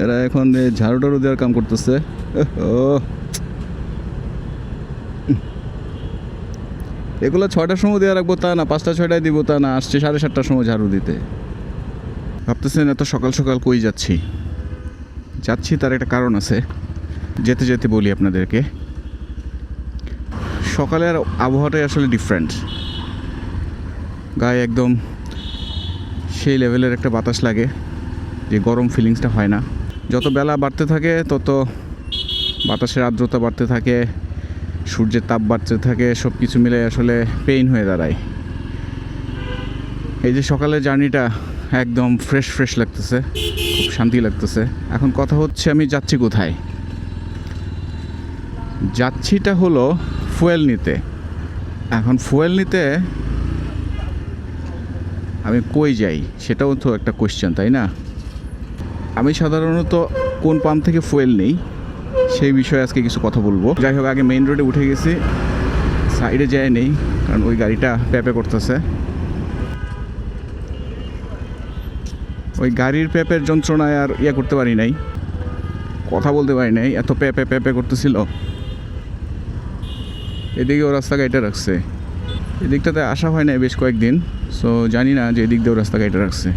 এরা এখন ঝাড়ু টাড়ু দেওয়ার কাম করতেছে। ও এগুলো 6টার সময় দেওয়া রাখবো তা না, 5টা 6টায় দিব তা না, আসছে 7:30টার সময় ঝাড়ু দিতে। ভাবতেছেন এত সকাল সকাল কই যাচ্ছি? যাচ্ছি তার একটা কারণ আছে, যেতে যেতে বলি আপনাদেরকে। সকালের আবহাওয়াটাই আসলে ডিফারেন্ট, গায়ে একদম সেই লেভেলের একটা বাতাস লাগে যে গরম ফিলিংসটা হয় না। যত বেলা বাড়তে থাকে তত বাতাসের আর্দ্রতা বাড়তে থাকে, সূর্যের তাপ বাড়তে থাকে, সব কিছু মিলে আসলে পেইন হয়ে দাঁড়ায়। এই যে সকালের জার্নিটা একদম ফ্রেশ লাগতেছে, খুব শান্তি লাগতেছে। এখন কথা হচ্ছে আমি যাচ্ছি কোথায়? যাচ্ছিটা হলো ফুয়েল নিতে। এখন ফুয়েল নিতে আমি কই যাই সেটাও তো একটা কোয়েশ্চেন, তাই না? আমি সাধারণত কোন পাম্প থেকে ফুয়েল নেই সেই বিষয়ে আজকে কিছু কথা বলবো। যাই হোক, আগে মেইন রোডে উঠে গেছি, সাইডে যায় নেই কারণ ওই গাড়িটা প্যাপে করতেছে। ওই গাড়ির প্যাপের যন্ত্রণায় আর করতে পারি নাই, কথা বলতে পারি নাই, এত প্যাপে করতেছিল। এদিকেও রাস্তা গাড়িটা রাখছে, এদিকটাতে আসা হয় না বেশ কয়েকদিন, সো জানি না যে এদিক দিয়েও রাস্তা গাড়িটা রাখছে।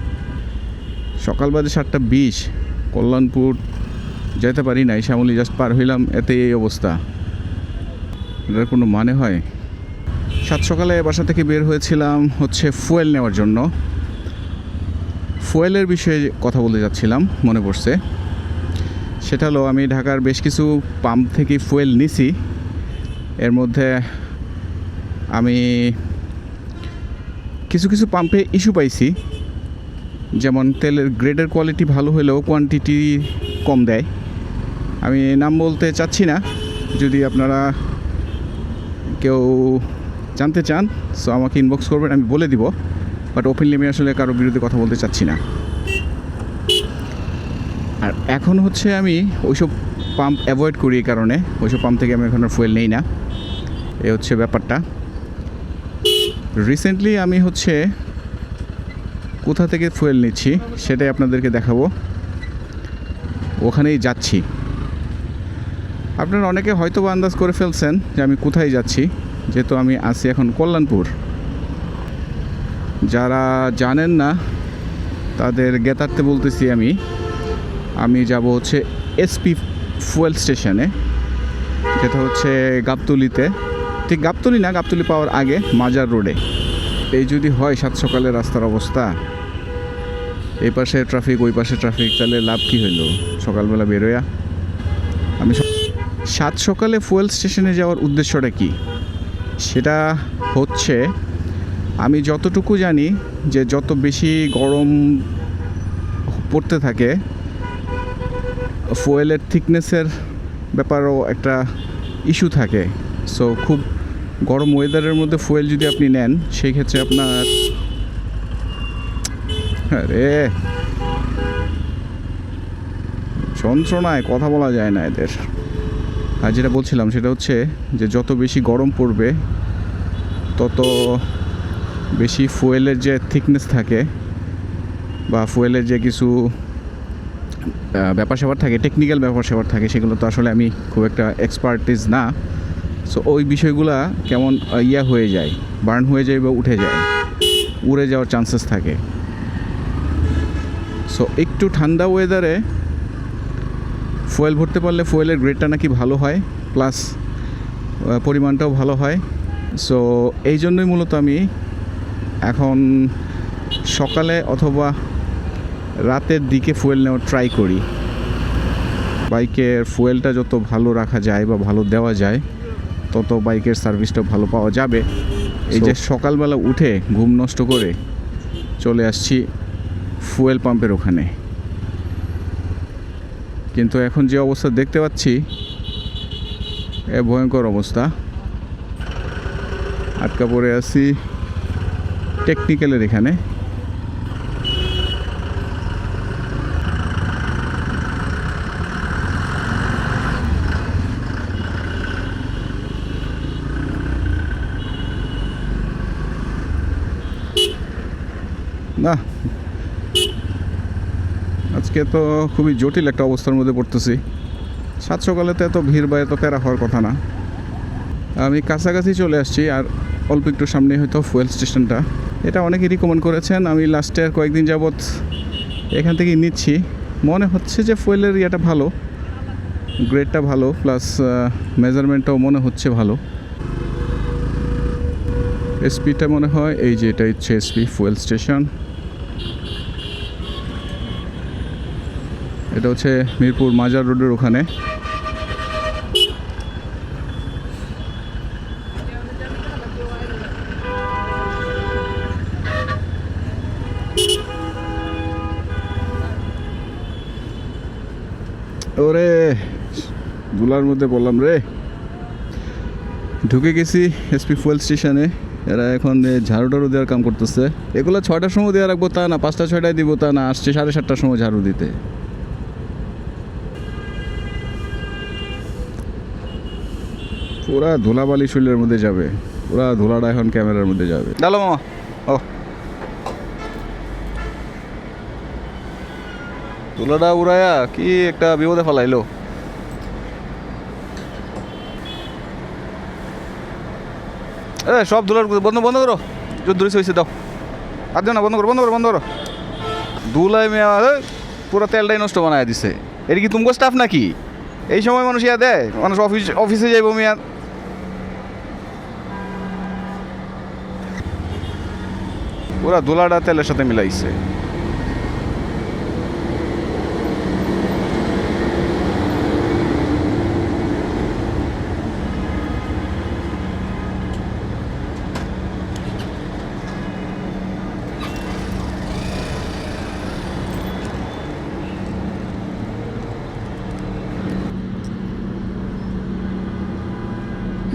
সকাল বাজে 7:20, কল্যাণপুর যেতে পারি নাই, শ্যামলী জাস্ট পার হইলাম, এতে এই অবস্থা। এটার কোনো মানে হয়? 7 সকালে বাসা থেকে বের হয়েছিলাম হচ্ছে ফুয়েল নেওয়ার জন্য। ফুয়েলের বিষয়ে কথা বলতে যাচ্ছিলাম, মনে পড়ছে। সেটা হলো আমি ঢাকার বেশ কিছু পাম্প থেকে ফুয়েল নিছি। এর মধ্যে আমি কিছু পাম্পে ইস্যু পাইছি, যেমন তেলের গ্রেডের কোয়ালিটি ভালো হলেও কোয়ান্টিটি কম দেয়। আমি নাম বলতে চাচ্ছি না, যদি আপনারা কেউ জানতে চান সো আমাকে ইনবক্স করবেন, আমি বলে দিব। বাট ওপেনলি আমি আসলে কারোর বিরুদ্ধে কথা বলতে চাচ্ছি না। আর এখন হচ্ছে আমি ওইসব পাম্প অ্যাভয়েড করি, এই কারণে ওইসব পাম্প থেকে আমি এখন আর ফুয়েল নেই না। এ হচ্ছে ব্যাপারটা। রিসেন্টলি আমি হচ্ছে কোথা থেকে ফুয়েল নিচ্ছি সেটাই আপনাদেরকে দেখাবো, ওখানেই যাচ্ছি। আপনারা অনেকে হয়তো বা আন্দাজ করে ফেলছেন যে আমি কোথায় যাচ্ছি, যেহেতু আমি আছি এখন কল্যাণপুর। যারা জানেন না তাদের জ্ঞাতার্থে বলতেছি, আমি যাব হচ্ছে এসপি ফুয়েল স্টেশনে, যেটা হচ্ছে গাবতলিতে, ঠিক গাবতলি না, গাবতলি পাওয়ার আগে মাজার রোডে। এই যদি হয় 7 সকালে রাস্তার অবস্থা, এই পাশে ট্রাফিক ওই পাশে ট্রাফিক, তাহলে লাভ কী হইলো সকালবেলা বেরোয়া? আমি 7 সকালে ফুয়েল স্টেশনে যাওয়ার উদ্দেশ্যটা কি? সেটা হচ্ছে আমি যতটুকু জানি যে যত বেশি গরম পড়তে থাকে, ফুয়েলের থিকনেসের ব্যাপারও একটা ইস্যু থাকে। সো খুব গরম ওয়েদারের মধ্যে ফুয়েল যদি আপনি নেন, সেই ক্ষেত্রে আপনার যন্ত্রণায় কথা বলা যায় না এদের। আর যেটা বলছিলাম সেটা হচ্ছে যে যত বেশি গরম পড়বে তত বেশি ফুয়েলের যে থিকনেস থাকে বা ফুয়েলের যে কিছু ব্যাপার স্যাপার থাকে, টেকনিক্যাল ব্যাপার স্যাপার থাকে, সেগুলো তো আসলে আমি খুব একটা এক্সপার্টিস না। সো ওই বিষয়গুলো কেমন হয়ে যায়, বার্ন হয়ে যায় বা উঠে যায়, উড়ে যাওয়ার চান্সেস থাকে। সো একটু ঠান্ডা ওয়েদারে ফুয়েল ভরতে পারলে ফুয়েলের গ্রেডটা নাকি ভালো হয়, প্লাস পরিমাণটাও ভালো হয়। সো এই জন্যই মূলত আমি এখন সকালে অথবা রাতের দিকে ফুয়েল নেওয়ার ট্রাই করি। বাইকের ফুয়েলটা যত ভালো রাখা যায় বা ভালো দেওয়া যায়, তত বাইকের সার্ভিসটাও ভালো পাওয়া যাবে। এই যে সকালবেলা উঠে ঘুম নষ্ট করে চলে আসছি ফুয়েল পাম্পের ওখানে, কিন্তু এখন যে অবস্থা দেখতে পাচ্ছি ভয়ঙ্কর অবস্থা। আটকা পড়ে আছি টেকনিক্যালের এখানে। না, আজকে তো খুবই জটিল একটা অবস্থার মধ্যে পড়তেছি। সাত সকালে তো এত ভিড় বা এত প্যারা হওয়ার কথা না। আমি কাছাকাছি চলে আসছি, আর অল্প একটু সামনে হয়তো ফুয়েল স্টেশনটা। এটা অনেকে রিকমেন্ড করেছেন, আমি লাস্টে আর কয়েকদিন যাবৎ এখান থেকেই নিচ্ছি। মনে হচ্ছে যে ফুয়েলের ইয়েটা ভালো, গ্রেডটা ভালো, প্লাস মেজারমেন্টটাও মনে হচ্ছে ভালো। এসপিটা মনে হয় এই যে এটা হচ্ছে এসপি ফুয়েল স্টেশন। এটা হচ্ছে মিরপুর মাজার রোডের ওখানে। ওরে ধুলার মধ্যে পড়লাম রে। ঢুকে গেছি এসপি ফুয়েল স্টেশনে। এরা এখন ঝাড়ু টাড়ু দেওয়ার কাম করতেছে। এগুলো 6টার সময় দেওয়া রাখবো তা না, 5টা 6টায় দিব তা না, আসছে 7:30টার সময় ঝাড়ু দিতে। পুরা ধুলাবালি শরীরের মধ্যে যাবে, পুরা ধুলাটা এখন ক্যামেরার মধ্যে যাবে। ডালো মামা, ও ধুলাটা উড়ায়া কি একটা বিপদে ফেলাইলো। সব ধুলার বন্ধ বন্ধ করো, যদি ধরেছে হয়েছে দাও, আর দিও না, বন্ধ করো বন্ধ করো বন্ধ করো। ধুলাই মেয়া পুরো তেলটাই নষ্ট বানায় দিছে। এটা কি তুমগো স্টাফ নাকি? এই সময় মানুষ ইয়া দেয়, মানুষ অফিসে যাইব মেয়া। পুরা ধুলাটা তেলের সাথে মিলাইছে।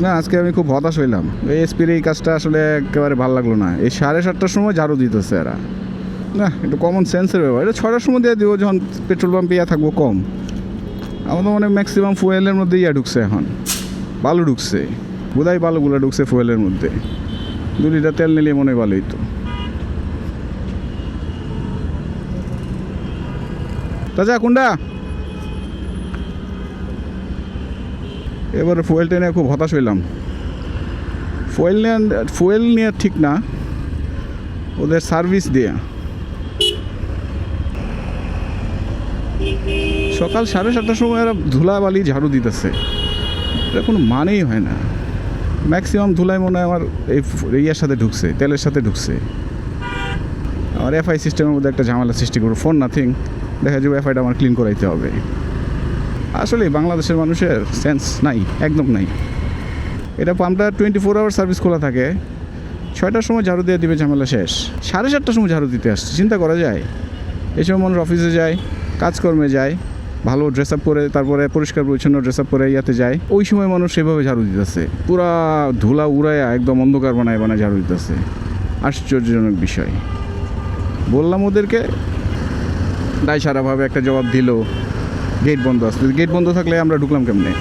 না, আজকে আমি খুব হতাশ হইলাম। এই এসপির এই কাজটা আসলে একেবারে ভালো লাগলো না। এই 7:30টার সময় ঝাড়ু দিতেছে এরা। না, একটু কমন সেন্সের ব্যাপার। এটা 6টার সময় দিয়ে দিব, যখন পেট্রোল পাম্পে ইয়া থাকবো কম। আমাদের মানে ম্যাক্সিমাম ফুয়েলের মধ্যে ইয়া ঢুকছে, এখন বালু ঢুকছে, বোধহয় বালুগুলো ঢুকছে ফুয়েলের মধ্যে। 2 লিটার তেল নিলে মনে হয় ভালোই তো। তাজা কোনটা? এবারে ফুয়েলটা নিয়ে খুব হতাশ হইলাম। ফুয়েল নিয়ে ঠিক না, ওদের সার্ভিস দিয়ে। সকাল 7:30টার সময় এরা ধুলাবালি ঝাড়ু দিতেছে, এটা কোনো মানেই হয় না। ম্যাক্সিমাম ধুলাই মনে হয় আমার এই ইয়ার সাথে ঢুকছে, তেলের সাথে ঢুকছে। আমার এফআই সিস্টেমের মধ্যে একটা ঝামেলা সৃষ্টি করবো। ফোন নাথিং, দেখা যাবে এফআইটা আমার ক্লিন করাইতে হবে। আসলে বাংলাদেশের মানুষের সেন্স নাই, একদম নাই। এটা পাম্পটা 24 আওয়ার সার্ভিস খোলা থাকে। 6টার সময় ঝাড়ু দিয়ে দিবে, ঝামেলা শেষ। 7:30টার সময় ঝাড়ু দিতে আসছে, চিন্তা করা যায়? এই সময় মানুষ অফিসে যায়, কাজকর্মে যায়, ভালো ড্রেস আপ করে, তারপরে পরিষ্কার পরিচ্ছন্ন ড্রেস আপ করে ইয়াতে যায়। ওই সময় মানুষ সেভাবে ঝাড়ু দিতেছে, পুরা ধুলা উড়াইয়া একদম অন্ধকার বানায় বানায় ঝাড়ু দিতেছে। আশ্চর্যজনক বিষয়। বললাম ওদেরকে, দায় সারাভাবে একটা জবাব দিল, গেট বন্ধ আসছে। গেট বন্ধ থাকলে আমরা ঢুকলাম কেমনে?